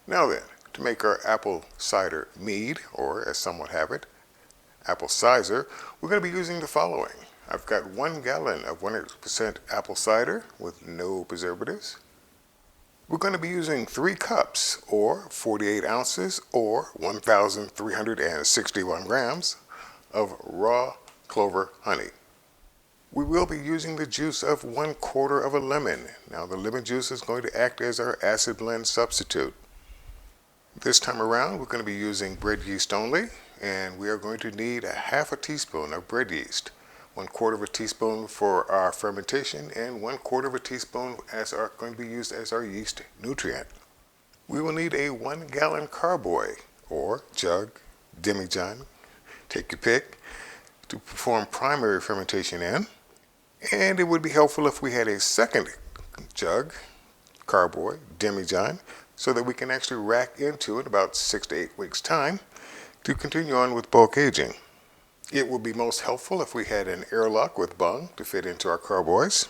Now then, to make our apple cider mead, or as some would have it, apple Cyser, we're going to be using the following. I've got 1 gallon of 100% apple cider with no preservatives. We're going to be using 3 cups, or 48 ounces, or 1,361 grams of raw clover honey. We will be using the juice of 1/4 of a lemon. Now the lemon juice is going to act as our acid blend substitute. This time around we're going to be using bread yeast only, and we are going to need a 1/2 teaspoon of bread yeast, 1/4 of a teaspoon for our fermentation, and 1/4 of a teaspoon going to be used as our yeast nutrient. We will need a 1 gallon carboy, or jug, demijohn, take your pick, to perform primary fermentation in. And it would be helpful if we had a second jug, carboy, demijohn, so that we can actually rack into in about 6 to 8 weeks time to continue on with bulk aging. It would be most helpful if we had an airlock with bung to fit into our carboys.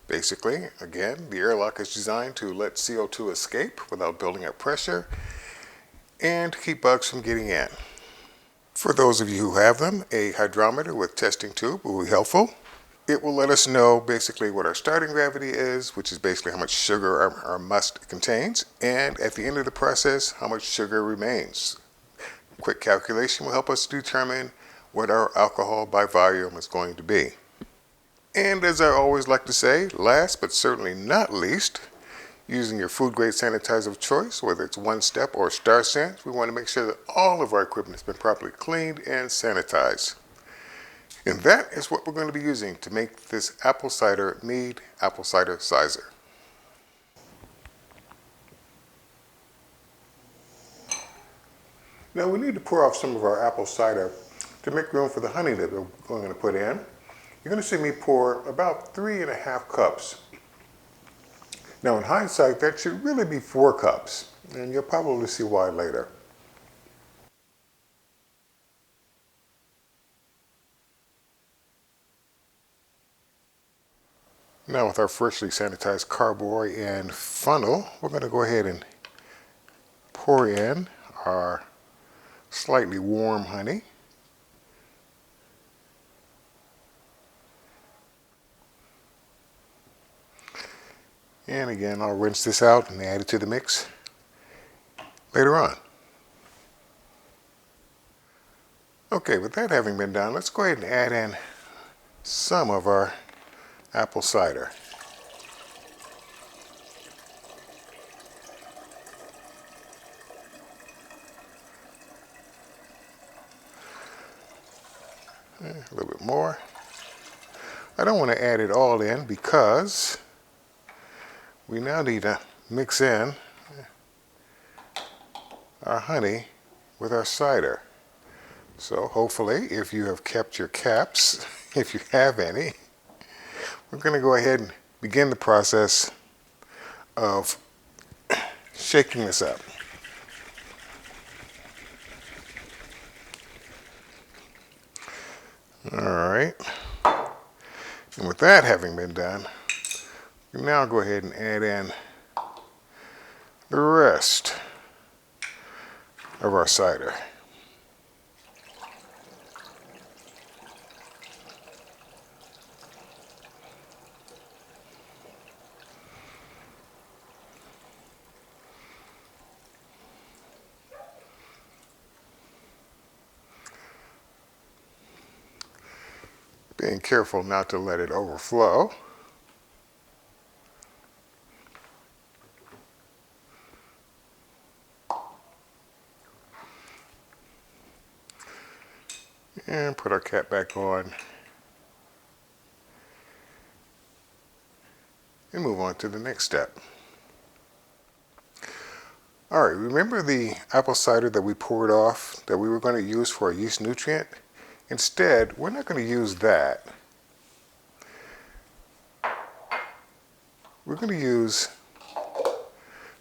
Basically, again, the airlock is designed to let CO2 escape without building up pressure and to keep bugs from getting in. For those of you who have them, a hydrometer with testing tube will be helpful. It will let us know basically what our starting gravity is, which is basically how much sugar our musk contains, and at the end of the process, how much sugar remains. Quick calculation will help us determine what our alcohol by volume is going to be. And as I always like to say, last but certainly not least, using your food grade sanitizer of choice, whether it's One Step or Star Sense, we want to make sure that all of our equipment has been properly cleaned and sanitized. And that is what we're going to be using to make this apple cider mead, apple cider Cyser. Now we need to pour off some of our apple cider to make room for the honey that we're going to put in. You're going to see me pour about 3½ cups. Now in hindsight, that should really be 4 cups, and you'll probably see why later. Now with our freshly sanitized carboy and funnel, we're going to go ahead and pour in our slightly warm honey. And again, I'll rinse this out and add it to the mix later on. Okay, with that having been done, let's go ahead and add in some of our apple cider. A little bit more. I don't want to add it all in because we now need to mix in our honey with our cider. So hopefully, if you have kept your caps, if you have any, we're going to go ahead and begin the process of shaking this up. All right. And with that having been done, we now go ahead and add in the rest of our cider. Being careful not to let it overflow. And put our cap back on. And move on to the next step. All right, remember the apple cider that we poured off that we were going to use for our yeast nutrient? Instead, we're not going to use that. We're going to use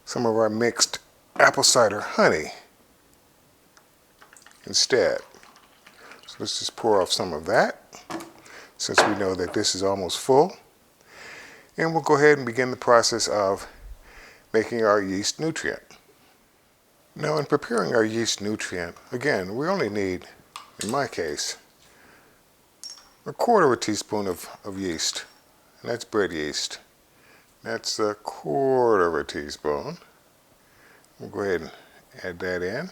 some of our mixed apple cider honey instead. So let's just pour off some of that, since we know that this is almost full. And we'll go ahead and begin the process of making our yeast nutrient. Now in preparing our yeast nutrient, again, we only need, in my case, 1/4 teaspoon of yeast. And that's bread yeast. That's 1/4 teaspoon. We'll go ahead and add that in.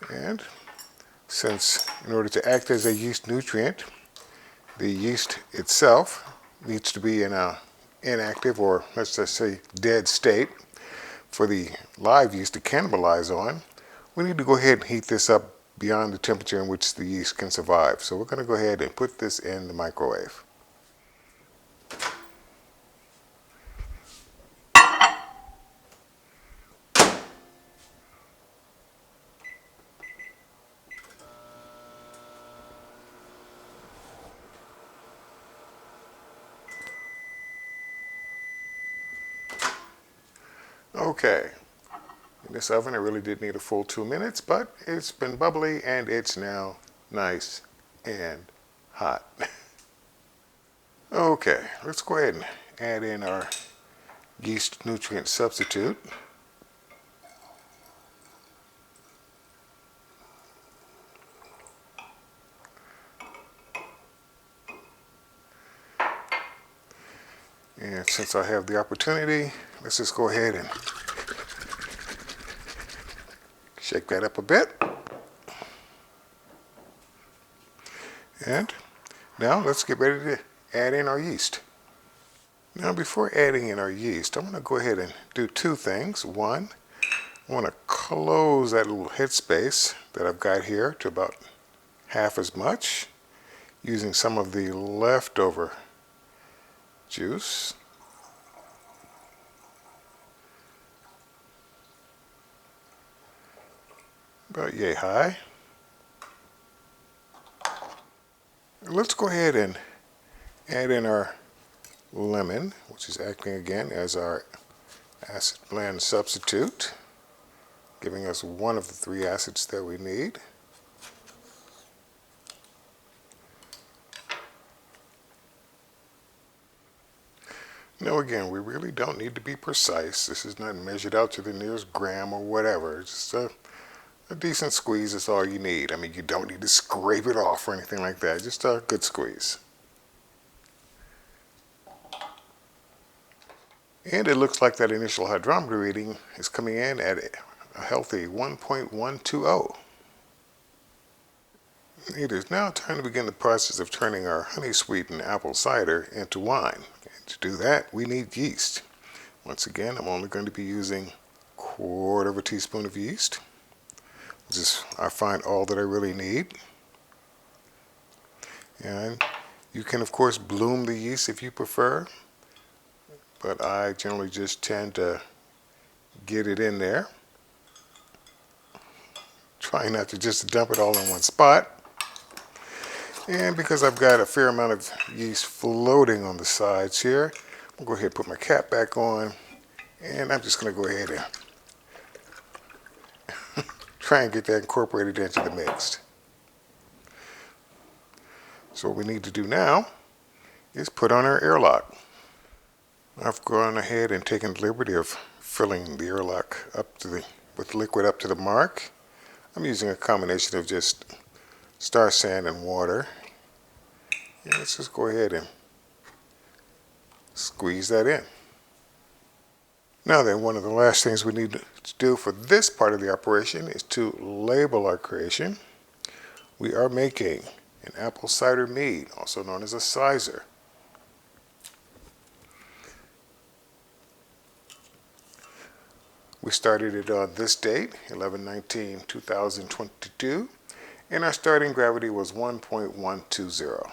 And since in order to act as a yeast nutrient, the yeast itself needs to be in a inactive, or let's just say dead state for the live yeast to cannibalize on, we need to go ahead and heat this up beyond the temperature in which the yeast can survive. So we're going to go ahead and put this in the microwave. Okay, in this oven it really did need a full 2 minutes, but it's been bubbly and it's now nice and hot. Okay, let's go ahead and add in our yeast nutrient substitute. And since I have the opportunity, let's just go ahead and shake that up a bit. And now let's get ready to add in our yeast. Now before adding in our yeast, I'm going to go ahead and do two things. One, I want to close that little headspace that I've got here to about half as much using some of the leftover juice. About yay high. Let's go ahead and add in our lemon, which is acting again as our acid blend substitute, giving us one of the 3 acids that we need. Now again, we really don't need to be precise. This is not measured out to the nearest gram or whatever. It's just a decent squeeze is all you need. I mean, you don't need to scrape it off or anything like that. Just a good squeeze. And it looks like that initial hydrometer reading is coming in at a healthy 1.120. It is now time to begin the process of turning our honey sweetened apple cider into wine. And to do that, we need yeast. Once again, I'm only going to be using 1/4 teaspoon of yeast. I find all that I really need. And you can of course bloom the yeast if you prefer, but I generally just tend to get it in there. Trying not to just dump it all in one spot. And because I've got a fair amount of yeast floating on the sides here, I'll go ahead and put my cap back on, and I'm just going to go ahead and try and get that incorporated into the mix. So what we need to do now is put on our airlock. I've gone ahead and taken the liberty of filling the airlock with liquid up to the mark. I'm using a combination of just star sand and water. And let's just go ahead and squeeze that in. Now then, one of the last things we need to do for this part of the operation is to label our creation. We are making an apple cider mead, also known as a Cyser. We started it on this date, 11/19/2022, and our starting gravity was 1.120.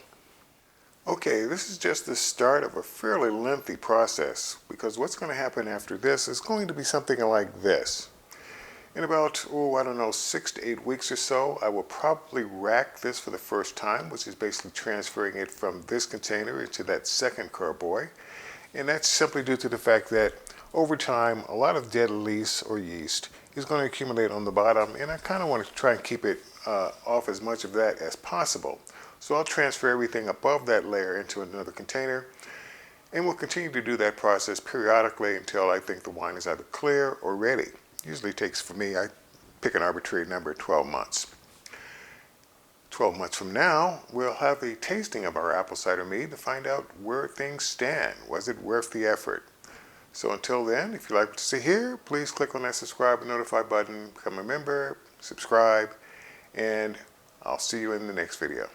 Okay, this is just the start of a fairly lengthy process, because what's going to happen after this is going to be something like this. In about, I don't know, 6 to 8 weeks or so, I will probably rack this for the first time, which is basically transferring it from this container into that second carboy. And that's simply due to the fact that over time, a lot of dead yeast or yeast is going to accumulate on the bottom, and I kind of want to try and keep it off as much of that as possible. So I'll transfer everything above that layer into another container, And we'll continue to do that process periodically until I think the wine is either clear or ready. Usually takes, for me, I pick an arbitrary number, 12 months. 12 months from now, we'll have a tasting of our apple cider mead to find out where things stand. Was it worth the effort? So until then, if you like what you see here, please click on that subscribe and notify button, become a member, subscribe, and I'll see you in the next video.